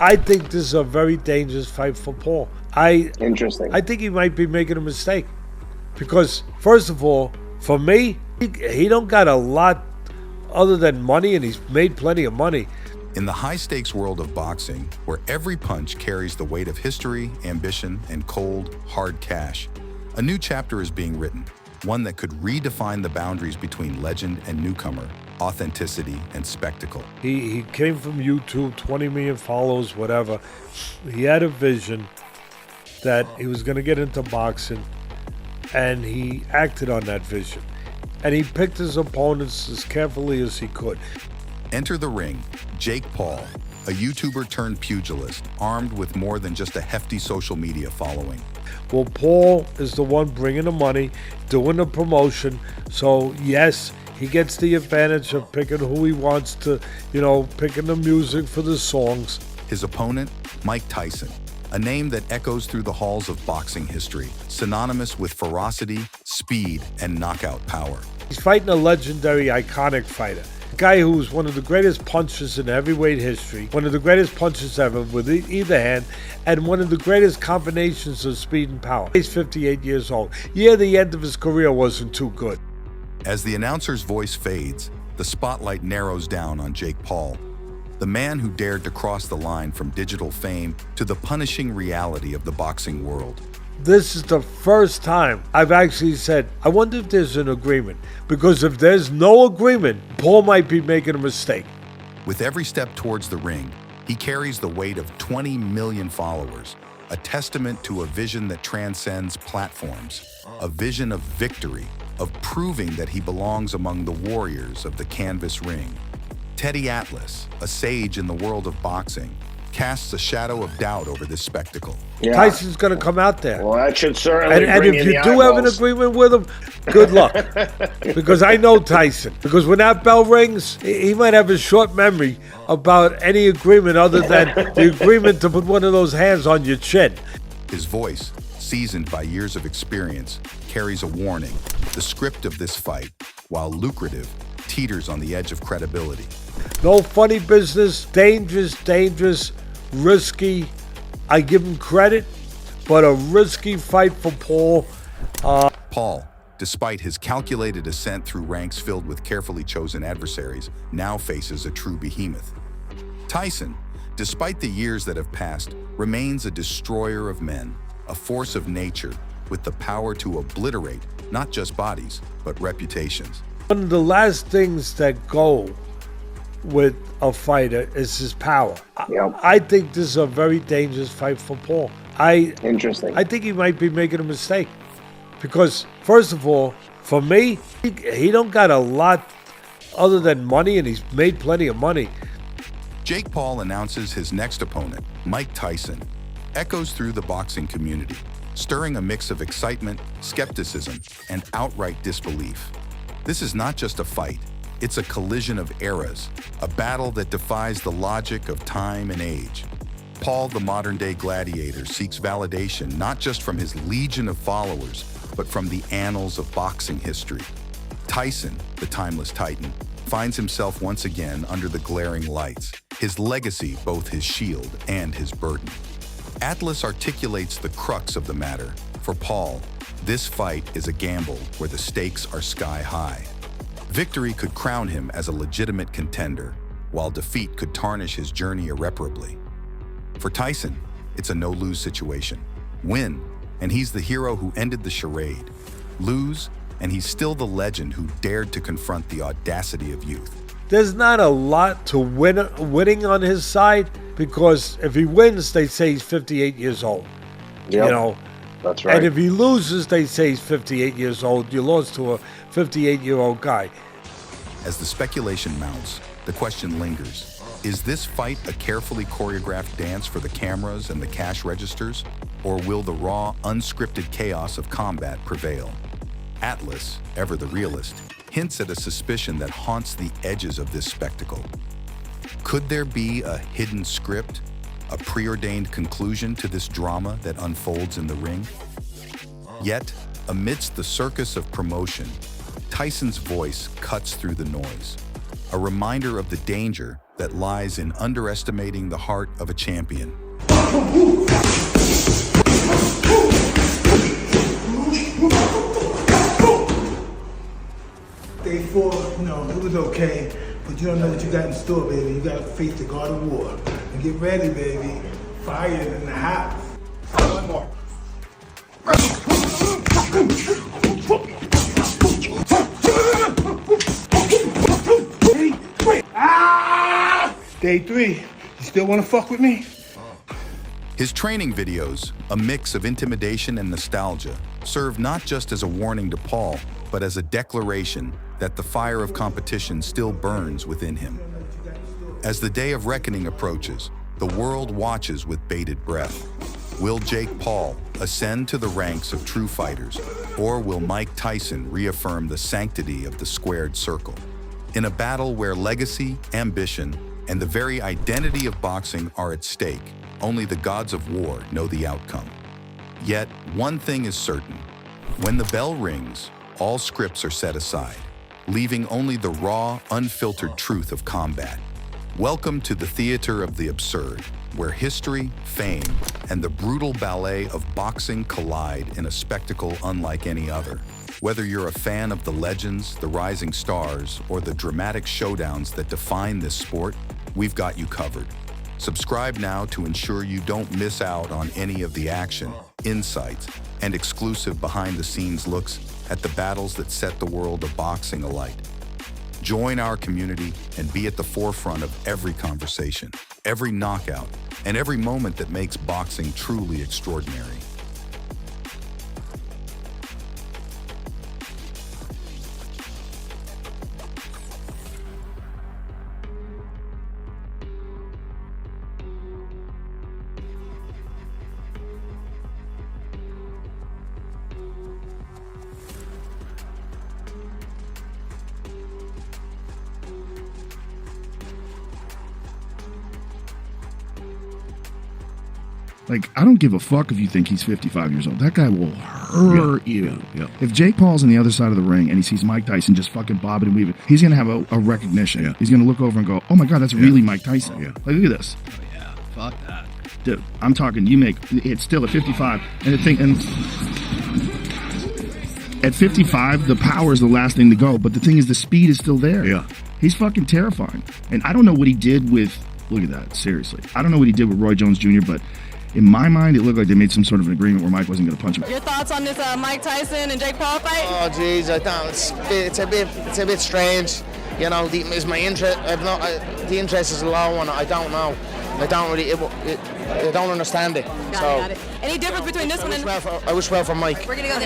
I think this is a very dangerous fight for Paul. Interesting. I think he might be making a mistake. Because, first of all, for me, he don't got a lot other than money, and he's made plenty of money. In the high-stakes world of boxing, where every punch carries the weight of history, ambition, and cold, hard cash, a new chapter is being written, one that could redefine the boundaries between legend and newcomer, authenticity and spectacle. He came from YouTube, 20 million followers, whatever. He had a vision that he was going to get into boxing, and he acted on that vision. And he picked his opponents as carefully as he could. Enter the ring, Jake Paul, a YouTuber turned pugilist, armed with more than just a hefty social media following. Well, Paul is the one bringing the money, doing the promotion. So, yes, he gets the advantage of picking who he wants to, picking the music for the songs. His opponent, Mike Tyson, a name that echoes through the halls of boxing history, synonymous with ferocity, speed, and knockout power. He's fighting a legendary, iconic fighter. A guy who's one of the greatest punchers in heavyweight history, one of the greatest punchers ever with either hand, and one of the greatest combinations of speed and power. He's 58 years old. Yeah, the end of his career wasn't too good. As the announcer's voice fades, the spotlight narrows down on Jake Paul, the man who dared to cross the line from digital fame to the punishing reality of the boxing world. This is the first time I've actually said, I wonder if there's an agreement. Because if there's no agreement, Paul might be making a mistake. With every step towards the ring, he carries the weight of 20 million followers, a testament to a vision that transcends platforms, a vision of victory, of proving that he belongs among the warriors of the canvas ring. Teddy Atlas, a sage in the world of boxing, casts a shadow of doubt over this spectacle. Yeah. Tyson's going to come out there. Well, that should certainly and bring if in you the do have an eyeballs. agreement with him, good luck. Because I know Tyson. Because when that bell rings, he might have a short memory about any agreement other than the agreement to put one of those hands on your chin. His voice, seasoned by years of experience, carries a warning. The script of this fight, while lucrative, teeters on the edge of credibility. No funny business, dangerous, risky. I give him credit, but a risky fight for Paul. Paul, despite his calculated ascent through ranks filled with carefully chosen adversaries, now faces a true behemoth. Tyson, despite the years that have passed, remains a destroyer of men, a force of nature with the power to obliterate not just bodies, but reputations. One of the last things that go with a fighter is his power. Yep. I think this is a very dangerous fight for Paul. Interesting. I think he might be making a mistake. Because, first of all, for me, he don't got a lot other than money, and he's made plenty of money. Jake Paul announces his next opponent, Mike Tyson, echoes through the boxing community, stirring a mix of excitement, skepticism, and outright disbelief. This is not just a fight, it's a collision of eras, a battle that defies the logic of time and age. Paul, the modern-day gladiator, seeks validation not just from his legion of followers, but from the annals of boxing history. Tyson, the timeless titan, finds himself once again under the glaring lights, his legacy both his shield and his burden. Atlas articulates the crux of the matter. For Paul, this fight is a gamble where the stakes are sky high. Victory could crown him as a legitimate contender, while defeat could tarnish his journey irreparably. For Tyson, it's a no-lose situation. Win, and he's the hero who ended the charade. Lose, and he's still the legend who dared to confront the audacity of youth. There's not a lot to winning on his side, because if he wins, they say he's 58 years old. Yep. That's right. And if he loses, they say he's 58 years old. You lost to a 58-year-old guy. As the speculation mounts, the question lingers. Is this fight a carefully choreographed dance for the cameras and the cash registers? Or will the raw, unscripted chaos of combat prevail? Atlas, ever the realist, hints at a suspicion that haunts the edges of this spectacle. Could there be a hidden script, a preordained conclusion to this drama that unfolds in the ring? Yet, amidst the circus of promotion, Tyson's voice cuts through the noise. a reminder of the danger that lies in underestimating the heart of a champion. Day 4, it was okay, but you don't know what you got in store, baby. You got to face the God of War. And get ready, baby. Fire in the house. One more. Day 3, you still want to fuck with me? His training videos, a mix of intimidation and nostalgia, serve not just as a warning to Paul, but as a declaration that the fire of competition still burns within him. As the day of reckoning approaches, the world watches with bated breath. Will Jake Paul ascend to the ranks of true fighters, or will Mike Tyson reaffirm the sanctity of the squared circle? In a battle where legacy, ambition, and the very identity of boxing are at stake, only the gods of war know the outcome. Yet, one thing is certain. When the bell rings, all scripts are set aside, leaving only the raw, unfiltered truth of combat. Welcome to the theater of the absurd, where history, fame, and the brutal ballet of boxing collide in a spectacle unlike any other. Whether you're a fan of the legends, the rising stars, or the dramatic showdowns that define this sport, we've got you covered. Subscribe now to ensure you don't miss out on any of the action, insights, and exclusive behind-the-scenes looks at the battles that set the world of boxing alight. Join our community and be at the forefront of every conversation, every knockout, and every moment that makes boxing truly extraordinary. Like, I don't give a fuck if you think he's 55 years old. That guy will hurt you. Yeah. If Jake Paul's on the other side of the ring and he sees Mike Tyson just fucking bobbing and weaving, he's going to have a recognition. Yeah. He's going to look over and go, oh my God, that's really Mike Tyson. Yeah. Like, look at this. Oh, yeah. Fuck that. Dude, I'm talking, it's still at 55. And at 55, the power is the last thing to go. But the thing is, the speed is still there. Yeah. He's fucking terrifying. And I don't know what he did with, look at that, seriously. I don't know what he did with Roy Jones Jr., but in my mind, it looked like they made some sort of an agreement where Mike wasn't going to punch him. Your thoughts on this Mike Tyson and Jake Paul fight? Oh, jeez, I don't. It's a bit strange. Is my interest? The interest is a low one. I don't know. I don't really. I don't understand it. Got it. Any difference between this one and? I wish well for Mike. We're gonna go.